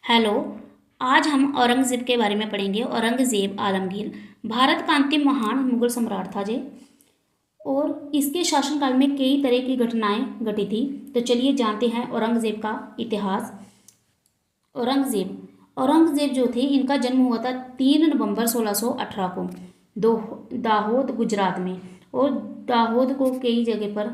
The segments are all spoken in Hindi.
हेलो। आज हम औरंगज़ेब के बारे में पढ़ेंगे। औरंगज़ेब आलमगीर भारत का अंतिम महान मुगल सम्राट था जी। और इसके शासनकाल में कई तरह की घटनाएं घटी थी। तो चलिए जानते हैं औरंगज़ेब का इतिहास। औरंगज़ेब जो थे, इनका जन्म हुआ था 3 नवंबर 1618 को दाहोद गुजरात में। और दाहोद को कई जगह पर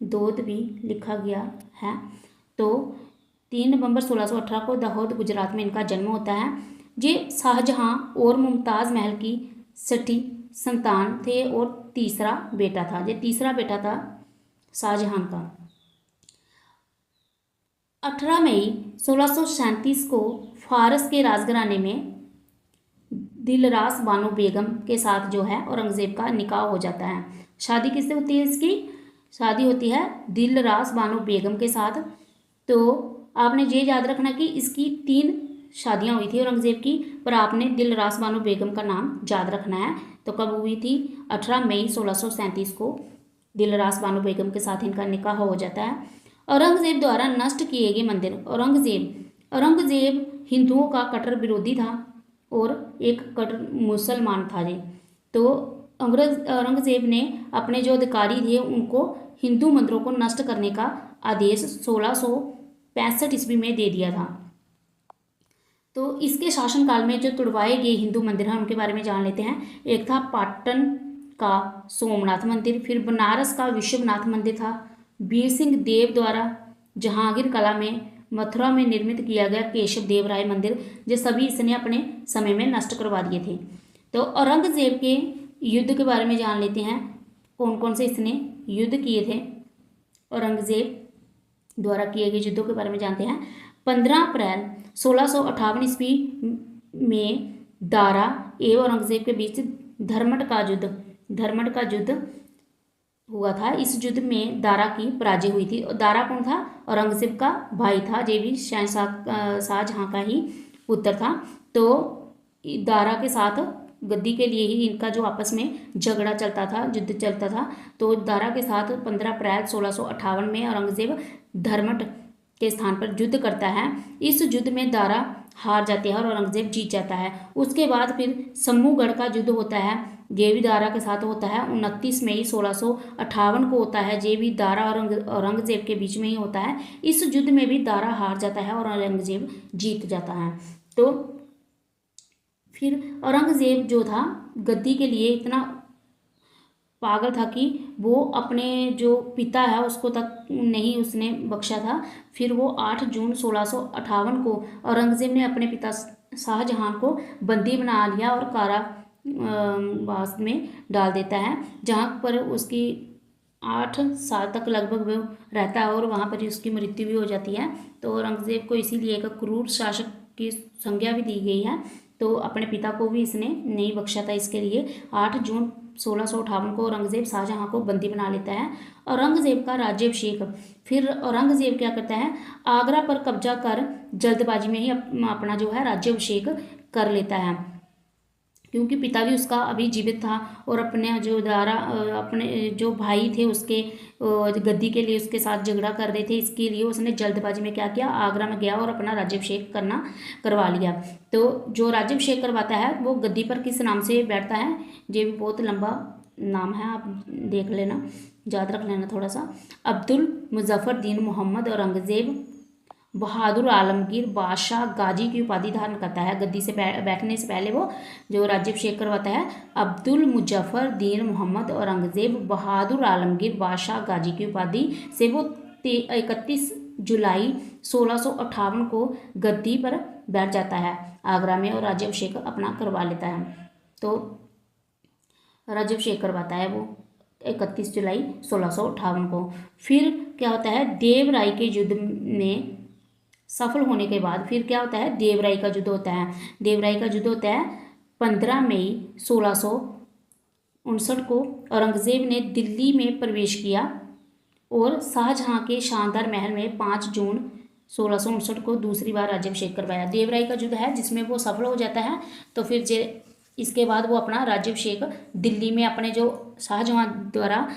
दोद भी लिखा गया है। तो 3 नवंबर 1618 को दाहोद गुजरात में इनका जन्म होता है। ये शाहजहां और मुमताज़ महल की छठी संतान थे और तीसरा बेटा था। ये तीसरा बेटा था शाहजहां का। 18 मई 1637 को फारस के राजघराने में दिलरास बानो बेगम के साथ जो है औरंगज़ेब का निकाह हो जाता है। शादी किससे होती है? इसकी शादी होती है दिलरास बानो बेगम के साथ। तो आपने ये याद रखना कि इसकी 3 शादियां हुई थी औरंगज़ेब की, पर आपने दिलरास बानो बेगम का नाम याद रखना है। तो कब हुई थी? 18 मई 1637 को दिलरास बानो बेगम के साथ इनका निकाह हो जाता है। औरंगज़ेब द्वारा नष्ट किए गए मंदिर। औरंगज़ेब हिंदुओं का कट्टर विरोधी था और एक कट्टर मुसलमान था जी। तो औरंगज़ेब ने अपने जो अधिकारी थे उनको हिंदू मंदिरों को नष्ट करने का आदेश 1665 ईस्वी में दे दिया था। तो इसके शासनकाल में जो तुड़वाए गए हिंदू मंदिर हैं उनके बारे में जान लेते हैं। एक था पाटन का सोमनाथ मंदिर, फिर बनारस का विश्वनाथ मंदिर था, वीर सिंह देव द्वारा जहांगीर कला में मथुरा में निर्मित किया गया केशव देव राय मंदिर। ये सभी इसने अपने समय में नष्ट करवा दिए थे। तो औरंगज़ेब के युद्ध के बारे में जान लेते हैं। कौन कौन से इसने युद्ध किए थे? औरंगज़ेब द्वारा किए गए युद्धों के बारे में जानते हैं। 15 अप्रैल 1658 ईस्वी में दारा एवं औरंगज़ेब के बीच धर्मट का युद्ध हुआ था। इस युद्ध में दारा की पराजय हुई थी। और दारा कौन था? औरंगज़ेब का भाई था। ये भी शाहजहां का ही पुत्र था। तो दारा के साथ गद्दी के लिए ही इनका जो आपस में झगड़ा चलता था, युद्ध चलता था। तो दारा के साथ 15 अप्रैल 1658 में औरंगज़ेब धर्मट के स्थान पर युद्ध करता है। इस युद्ध में दारा हार जाती है और औरंगज़ेब जीत जाता है। उसके बाद फिर समूहगढ़ का युद्ध होता है। ये भी दारा के साथ होता है। 29 मई 1658 को होता है। ये भी दारा और औरंगज़ेब के बीच में ही होता है। इस युद्ध में भी दारा हार जाता है और औरंगज़ेब जीत जाता है। तो फिर औरंगज़ेब जो था गद्दी के लिए इतना पागल था कि वो अपने जो पिता है उसको तक नहीं उसने बख्शा था। फिर वो 8 जून 1658 को औरंगज़ेब ने अपने पिता शाहजहां को बंदी बना लिया और कारावास में डाल देता है, जहाँ पर उसकी 8 साल तक लगभग वो रहता है और वहाँ पर ही उसकी मृत्यु भी हो जाती है। तो औरंगज़ेब को इसीलिए एक क्रूर शासक की संज्ञा भी दी गई है। तो अपने पिता को भी इसने नहीं बख्शा था। इसके लिए 8 जून 1658 को औरंगज़ेब शाहजहां को बंदी बना लेता है। औरंगज़ेब का राज्याभिषेक। फिर औरंगज़ेब क्या करता है? आगरा पर कब्जा कर जल्दबाजी में ही अपना जो है राज्याभिषेक कर लेता है, क्योंकि पिता भी उसका अभी जीवित था और अपने जो अपने जो भाई थे उसके गद्दी के लिए उसके साथ झगड़ा कर रहे थे। इसके लिए उसने जल्दबाजी में क्या किया? आगरा में गया और अपना राज्याभिषेक करवा लिया। तो जो राज्याभिषेक करवाता है वो गद्दी पर किस नाम से बैठता है? ये भी बहुत लंबा नाम है, आप देख लेना, याद रख लेना थोड़ा सा। अब्दुल मुजफ्फरदीन मोहम्मद औरंगज़ेब बहादुर आलमगीर बादशाह गाजी की उपाधि धारण करता है। गद्दी से बैठने से पहले वो जो राज्याभिषेक करवाता है, अब्दुल मुजफ्फर दीन मोहम्मद औरंगज़ेब बहादुर आलमगीर बादशाह गाजी की उपाधि से वो 31 जुलाई 1658 को गद्दी पर बैठ जाता है आगरा में और राज्याभिषेक अपना करवा लेता है। तो राज्याभिषेक करवाता है वो 31 जुलाई 1658 को। फिर क्या होता है? देवराय के युद्ध में सफल होने के बाद फिर क्या होता है? देवराय का युद्ध होता है। देवराय का युद्ध होता है 15 मई 1659 को। औरंगज़ेब ने दिल्ली में प्रवेश किया और शाहजहां के शानदार महल में 5 जून 1659 को दूसरी बार राज्याभिषेक करवाया। देवराय का युद्ध है जिसमें वो सफल हो जाता है। तो फिर इसके बाद वो अपना राज्याभिषेक दिल्ली में अपने जो शाहजहां द्वारा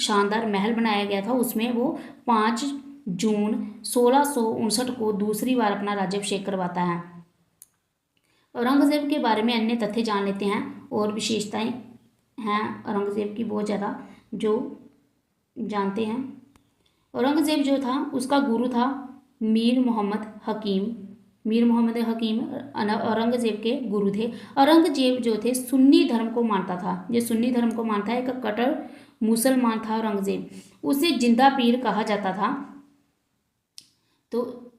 शानदार महल बनाया गया था उसमें वो 5 जून 1659 को दूसरी बार अपना राज्याभिषेक करवाता है। औरंगजेब के बारे में अन्य तथ्य जान लेते हैं और विशेषताएं हैं औरंगजेब की बहुत ज़्यादा जो जानते हैं। औरंगजेब जो था उसका गुरु था मीर मोहम्मद हकीम। मीर मोहम्मद हकीम औरंगजेब के गुरु थे। औरंगजेब जो थे सुन्नी धर्म को मानता था, ये सुन्नी धर्म को मानता है, एक कट्टर मुसलमान था औरंगजेब। उसे जिंदा पीर कहा जाता था। तो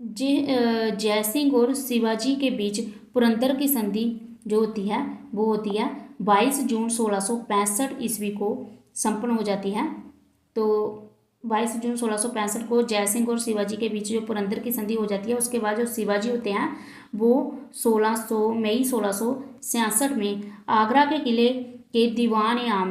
जय सिंह और शिवाजी के बीच पुरंदर की संधि जो होती है वो होती है 22 जून 1665 ईस्वी को संपन्न हो जाती है। तो 22 जून 1665 को जय सिंह और शिवाजी के बीच जो पुरंदर की संधि हो जाती है। उसके बाद जो शिवाजी होते हैं वो 1600 मई 1666 में आगरा के किले के दीवान आम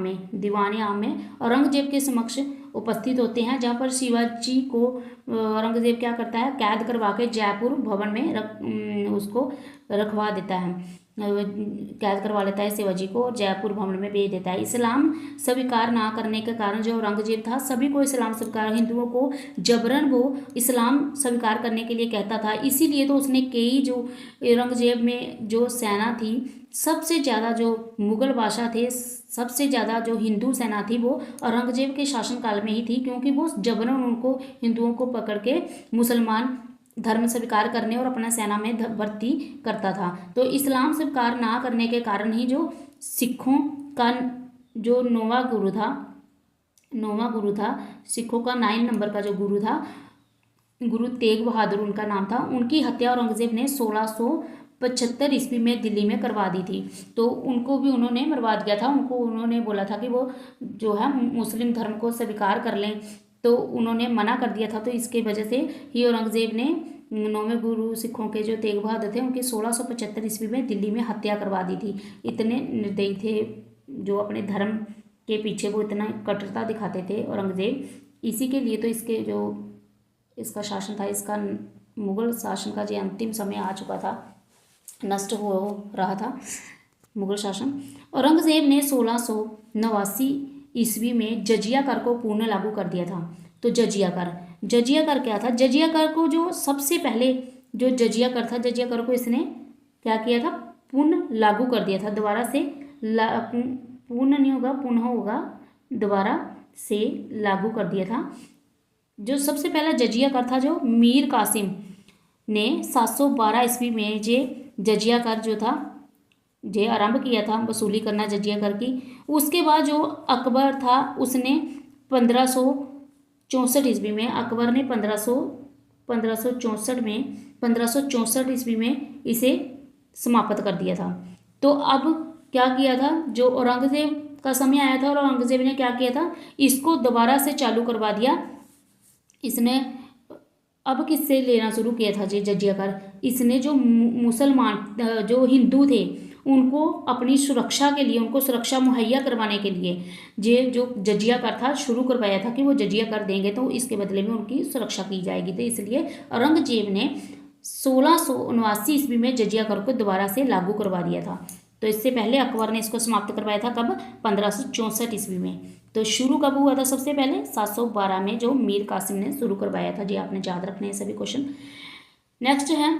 में औरंगजेब के समक्ष उपस्थित होते हैं, जहाँ पर शिवाजी को औरंगजेब क्या करता है, कैद करवा के जयपुर भवन में उसको रखवा देता है, कैद करवा लेता है शिवाजी को और जयपुर भवन में भेज देता है। इस्लाम स्वीकार ना करने के कारण जो औरंगजेब था सभी को इस्लाम स्वीकार, हिंदुओं को जबरन वो इस्लाम स्वीकार करने के लिए कहता था। इसीलिए तो उसने कई जो औरंगजेब में जो सेना थी सबसे ज़्यादा जो मुगल बादशाह थे, सबसे ज़्यादा जो हिंदू सेना थी वो औरंगजेब के शासनकाल में ही थी, क्योंकि वो जबरन उनको हिंदुओं को पकड़ के मुसलमान धर्म स्वीकार करने और अपना सेना में भर्ती करता था। तो इस्लाम स्वीकार ना करने के कारण ही जो सिखों का जो नौवां गुरु था सिखों का 9 नंबर का जो गुरु था, गुरु तेग बहादुर उनका नाम था, उनकी हत्या औरंगजेब ने 1675 ईस्वी में दिल्ली में करवा दी थी। तो उनको भी उन्होंने मरवा दिया था। उन्होंने बोला था कि वो जो है मुस्लिम धर्म को स्वीकार कर लें, तो उन्होंने मना कर दिया था। तो इसके वजह से ही औरंगजेब ने 9वें गुरु सिखों के जो तेग बहादुर थे उनकी 1675 ईस्वी में दिल्ली में हत्या करवा दी थी। इतने निर्दयी थे जो अपने धर्म के पीछे वो इतना कट्टरता दिखाते थे औरंगजेब। इसी के लिए तो इसका शासन था, इसका मुगल शासन का जो अंतिम समय आ चुका था, नष्ट हो रहा था मुगल शासन। औरंगजेब ने 1689 ईस्वी में जजिया कर को पूर्ण लागू कर दिया था। तो जजिया कर क्या था? जजिया कर को जो सबसे पहले जो जजिया कर था, जजिया कर को इसने क्या किया था, पूर्ण लागू कर दिया था। दोबारा से पूर्ण नहीं होगा, पुनः होगा, दोबारा से लागू कर दिया था। जो सबसे पहला जजिया कर था जो मीर कासिम ने 712 ईस्वी में जे जजिया कर जो था जे आरंभ किया था वसूली करना जजिया कर की। उसके बाद जो अकबर था उसने 1564 ईस्वी में, अकबर ने 1564 ईस्वी में इसे समाप्त कर दिया था। तो अब क्या किया था, जो औरंगजेब का समय आया था और औरंगजेब ने क्या किया था, इसको दोबारा से चालू करवा दिया। इसने अब किससे लेना शुरू किया था जी जजिया कर? इसने जो मुसलमान जो हिंदू थे उनको अपनी सुरक्षा के लिए, उनको सुरक्षा मुहैया करवाने के लिए ये जो जजिया कर था शुरू करवाया था कि वो जजिया कर देंगे तो इसके बदले में उनकी सुरक्षा की जाएगी। तो इसलिए औरंगजेब ने 1679 ईस्वी में जजिया कर को दोबारा से लागू करवा दिया था। तो इससे पहले अकबर ने इसको समाप्त करवाया था कब? 1564 ईस्वी में। तो शुरू कब हुआ था? सबसे पहले 712 में जो मीर कासिम ने शुरू करवाया था। जी आपने याद रखने हैं सभी क्वेश्चन। नेक्स्ट है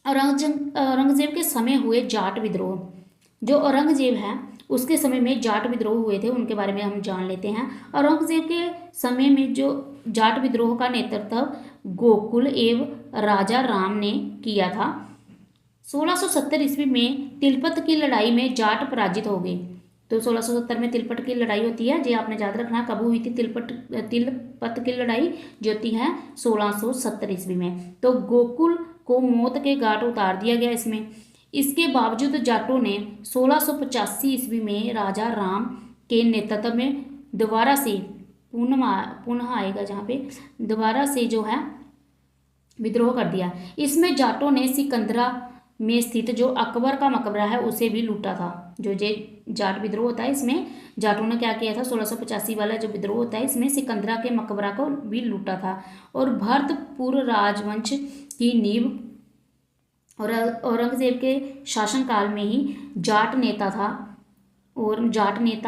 औरंगजेब के समय हुए जाट विद्रोह। जो औरंगजेब है उसके समय में जाट विद्रोह हुए थे, उनके बारे में हम जान लेते हैं। औरंगजेब के समय में जो जाट विद्रोह का नेतृत्व गोकुल एवं राजा राम ने किया था। 1670 ईस्वी में तिलपत की लड़ाई में जाट पराजित हो गए। तो 1670 में तिलपत की लड़ाई होती है, जी आपने याद रखना कब हुई थी तिलपत की लड़ाई, जो होती है 1670 ईस्वी में। तो गोकुल को मौत के घाट उतार दिया गया इसमें। इसके बावजूद जाटों ने 1685 ईस्वी में राजा राम के नेतृत्व में दोबारा से पुनः आएगा जहाँ पे दोबारा से जो है विद्रोह कर दिया। इसमें जाटों ने सिकंदरा में स्थित जो अकबर का मकबरा है उसे भी लूटा था। जो जाट विद्रोह होता है इसमें जाटों ने क्या किया था, 1685 वाला जो विद्रोह होता है इसमें सिकंदरा के मकबरा को भी लूटा था। और भरतपुर राजवंश की नींव और औरंगजेब के शासनकाल में ही जाट नेता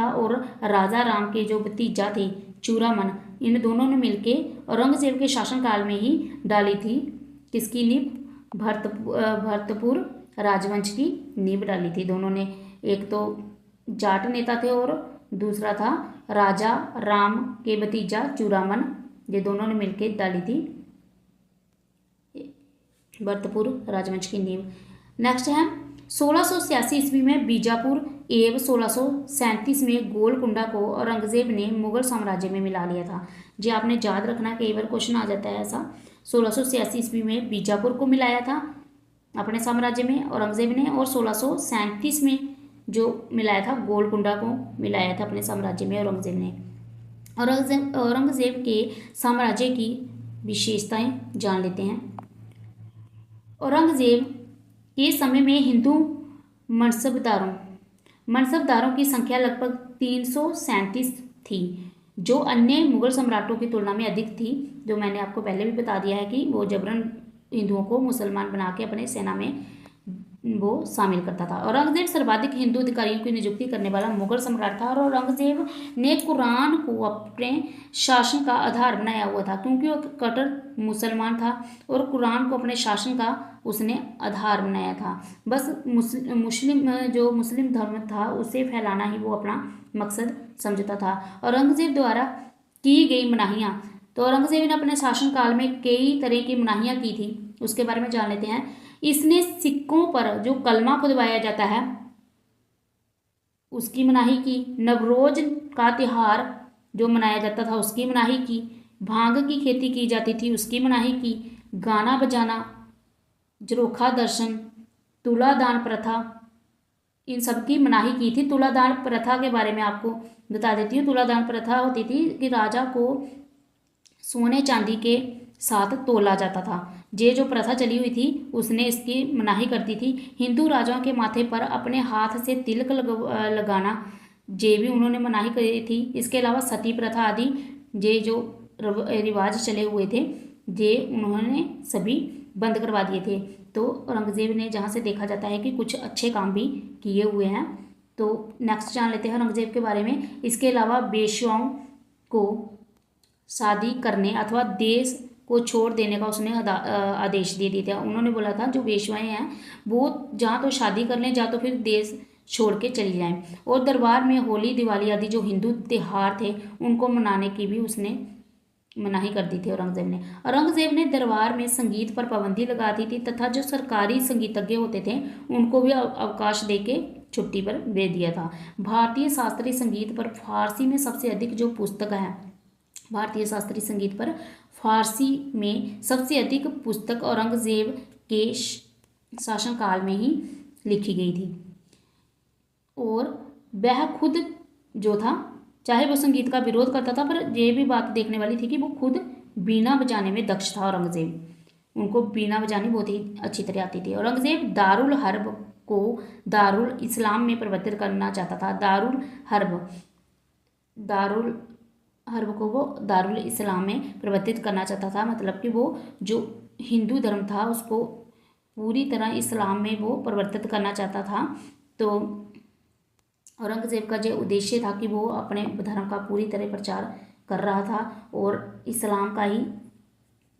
और राजा राम के जो भतीजा थे चूरामन इन दोनों ने मिलकर औरंगजेब के शासनकाल में ही डाली थी। किसकी नींव? भरतपुर राजवंश की नींव डाली थी दोनों ने। एक तो जाट नेता थे और दूसरा था राजा राम के भतीजा चूड़ामन। ये दोनों ने मिलकर डाली थी भरतपुर राजवंश की नींव। नेक्स्ट है 1686 ईस्वी में बीजापुर एवं 1637 में गोलकुंडा को औरंगजेब ने मुगल साम्राज्य में मिला लिया था। जी आपने याद रखना, कई बार क्वेश्चन आ जाता है ऐसा। 1686 ईस्वी में बीजापुर को मिलाया था अपने साम्राज्य में औरंगजेब ने, और 1637 में जो मिलाया था गोलकुंडा को मिलाया था अपने साम्राज्य में औरंगजेब ने। औरंगजेब के साम्राज्य की विशेषताएं जान लेते हैं। औरंगजेब के समय में हिंदू मनसबदारों की संख्या लगभग 337 थी, जो अन्य मुगल सम्राटों की तुलना में अधिक थी। जो मैंने आपको पहले भी बता दिया है कि वो जबरन हिंदुओं को मुसलमान बना के अपने सेना में वो शामिल करता था। औरंगजेब सर्वाधिक हिंदू अधिकारियों की नियुक्ति करने वाला मुगल सम्राट था, और औरंगजेब ने कुरान को अपने शासन का आधार बनाया हुआ था, क्योंकि वो कट्टर मुसलमान था और कुरान को अपने शासन का उसने आधार बनाया था। बस मुस्लिम धर्म था उसे फैलाना ही वो अपना मकसद समझता था। औरंगजेब द्वारा की गई मनाहियाँ, तो औरंगजेब ने अपने शासनकाल में कई तरह की मनाहियाँ की थी, उसके बारे में जान लेते हैं। इसने सिक्कों पर जो कलमा खुदवाया जाता है उसकी मनाही की, नवरोज का त्योहार जो मनाया जाता था उसकी मनाही की, भांग की खेती की जाती थी उसकी मनाही की, गाना बजाना, जरोखा दर्शन, तुलादान प्रथा, इन सब की मनाही की थी। तुलादान प्रथा के बारे में आपको बता देती हूँ। तुलादान प्रथा होती थी कि राजा को सोने चांदी के साथ तोला जाता था। ये जो प्रथा चली हुई थी उसने इसकी मनाही करती थी। हिंदू राजाओं के माथे पर अपने हाथ से तिलक लगाना, ये भी उन्होंने मनाही करी थी। इसके अलावा सती प्रथा आदि ये जो रिवाज चले हुए थे ये उन्होंने सभी बंद करवा दिए थे। तो औरंगजेब ने जहाँ से देखा जाता है कि कुछ अच्छे काम भी किए हुए हैं। तो नेक्स्ट जान लेते हैं औरंगजेब के बारे में। इसके अलावा वेश्याओं को शादी करने अथवा देश को छोड़ देने का उसने आदेश दे दिया था। उन्होंने बोला था जो वेश्याएं हैं वो जहाँ तो शादी कर लें, जहाँ तो फिर देश छोड़ के चली जाएं। और दरबार में होली दिवाली आदि जो हिंदू त्यौहार थे उनको मनाने की भी उसने मनाही कर दी थी औरंगजेब ने दरबार में संगीत पर पाबंदी लगा दी थी, तथा जो सरकारी संगीतज्ञ होते थे उनको भी अवकाश दे के छुट्टी पर भेज दिया था। भारतीय शास्त्रीय संगीत पर फारसी में सबसे अधिक जो पुस्तक है, भारतीय शास्त्रीय संगीत पर फारसी में सबसे अधिक पुस्तक औरंगजेब के शासनकाल में ही लिखी गई थी। और वह खुद जो था चाहे वो संगीत का विरोध करता था, पर यह भी बात देखने वाली थी कि वो खुद बीना बजाने में दक्ष था। औरंगजेब उनको बीना बजानी बहुत ही अच्छी तरह आती थी। औरंगजेब दारुल हर्ब को दारुल इस्लाम में परिवर्तित करना चाहता था। दारुल हर्ब को वो दारुल इस्लाम में परिवर्तित करना चाहता था, मतलब कि वो जो हिंदू धर्म था उसको पूरी तरह इस्लाम में वो परिवर्तित करना चाहता था। तो औरंगजेब का जो उद्देश्य था कि वो अपने धर्म का पूरी तरह प्रचार कर रहा था और इस्लाम का ही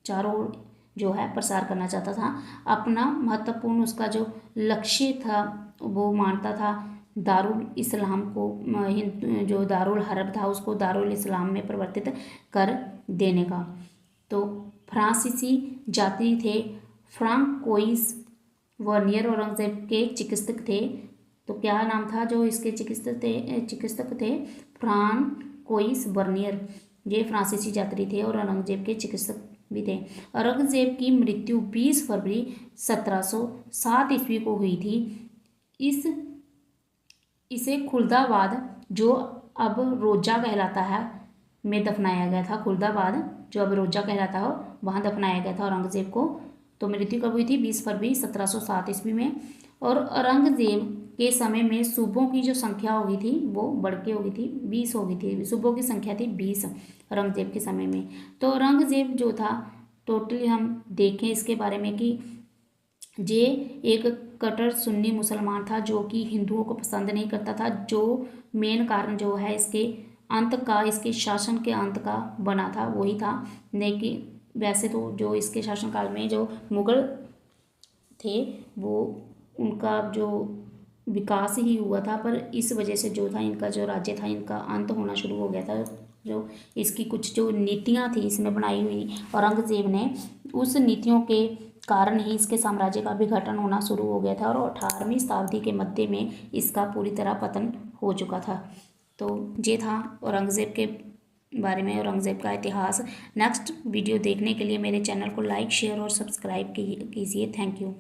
चारों ओर जो है प्रसार करना चाहता था। अपना महत्वपूर्ण उसका जो लक्ष्य था वो मानता था दारुल इस्लाम को, जो दारुल हर्ब था उसको दारुल इस्लाम में परिवर्तित कर देने का। तो फ्रांसीसी जाति थे फ्रांकोइस वर्नियर औरंगजेब के चिकित्सक थे। तो क्या नाम था जो इसके चिकित्सक थे? François vernier. ये फ्रांसीसी यात्री थे और औरंगजेब के चिकित्सक भी थे। औरंगजेब की मृत्यु 20 फरवरी 1707 ईस्वी को हुई थी। इसे खुलदाबाद जो अब रोजा कहलाता है में दफनाया गया था। खुलदाबाद जो अब रोजा कहलाता है वहाँ दफनाया गया था औरंगजेब को। तो मृत्यु कब हुई थी? 20 फरवरी 1707 ईस्वी में। और औरंगजेब के समय में सूबों की जो संख्या हो गई थी वो बढ़ के हो गई थी, 20 हो गई थी। सूबों की संख्या थी 20 औरंगजेब के समय में। तो औरंगजेब जो था टोटली हम देखें इसके बारे में कि ये एक कट्टर सुन्नी मुसलमान था जो कि हिंदुओं को पसंद नहीं करता था। जो मेन कारण जो है इसके अंत का, इसके शासन के अंत का बना था वही था। लेकिन वैसे तो जो इसके शासनकाल में जो मुगल थे वो, उनका जो विकास ही हुआ था, पर इस वजह से जो था इनका जो राज्य था इनका अंत होना शुरू हो गया था। जो इसकी कुछ जो नीतियाँ थी इसने बनाई हुई औरंगज़ेब ने, उस नीतियों के कारण ही इसके साम्राज्य का विघटन होना शुरू हो गया था और 18वीं शताब्दी के मध्य में इसका पूरी तरह पतन हो चुका था। तो ये था औरंगज़ेब के बारे में, औरंगज़ेब का इतिहास। नेक्स्ट वीडियो देखने के लिए मेरे चैनल को लाइक, शेयर और सब्सक्राइब कीजिए। Thank you.